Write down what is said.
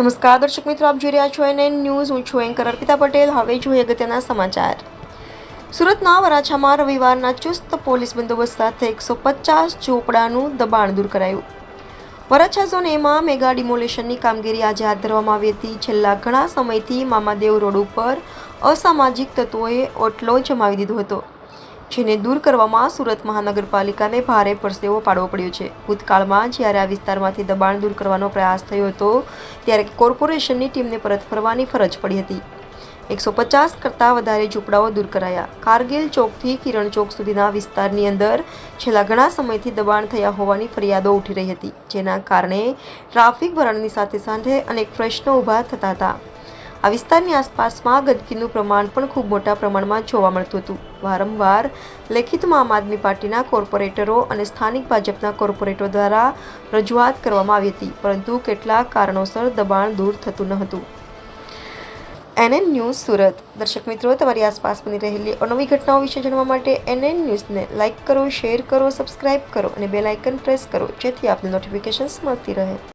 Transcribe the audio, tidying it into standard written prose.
નમસ્કાર દર્શક મિત્રો, આપ જોઈ રહ્યા છો NN ન્યૂઝ. હું છું એન્કર અર્પિતા પટેલ. હવે જોઈએ અગત્યના સમાચાર. સુરતના વરાછામાં રવિવારના ચુસ્ત પોલીસ બંદોબસ્ત સાથે 150 ઝૂંપડાનું દબાણ દૂર કરાયું. વરાછા ઝોન એમાં મેગા ડિમોલેશનની કામગીરી આજે હાથ ધરવામાં આવી હતી. છેલ્લા ઘણા સમયથી મામાદેવ રોડ ઉપર અસામાજિક તત્વોએ ઓટલો જમાવી દીધો હતો, જેને દૂર કરવામાં સુરત મહાનગરપાલિકાને ભારે પરસેવો પાડવો પડ્યો છે. ભૂતકાળમાં જ્યારે આ વિસ્તારમાંથી દબાણ દૂર કરવાનો પ્રયાસ થયો હતો, ત્યારે કોર્પોરેશનની ટીમને પરત ફરવાની ફરજ પડી હતી. 150 કરતાં વધારે ઝૂંપડાઓ દૂર કરાયા. કારગિલ ચોકથી કિરણ ચોક સુધીના વિસ્તારની અંદર છેલ્લા ઘણા સમયથી દબાણ થયા હોવાની ફરિયાદો ઉઠી રહી હતી, જેના કારણે ટ્રાફિક ભરણની સાથે સાથે અનેક પ્રશ્નો ઊભા થતા હતા. આ વિસ્તારની આસપાસમાં ગંદકીનું પ્રમાણ પણ ખૂબ મોટા પ્રમાણમાં જોવા મળતું હતું. વારંવાર લેખિતમાં આમ આદમી પાર્ટીના કોર્પોરેટરો અને સ્થાનિક ભાજપના કોર્પોરેટરો દ્વારા રજૂઆત કરવામાં આવી હતી, પરંતુ કેટલાક કારણોસર દબાણ દૂર થતું ન હતું. NN news Surat. દર્શક મિત્રો, તમારી આસપાસ બની રહેલી અનવી ઘટનાઓ વિશે જાણવા માટે NN ન્યૂઝને લાઇક કરો, શેર કરો, સબસ્ક્રાઇબ કરો અને બેલ આઇકન પ્રેસ કરો, જેથી આપને નોટિફિકેશન્સ મળતી રહે.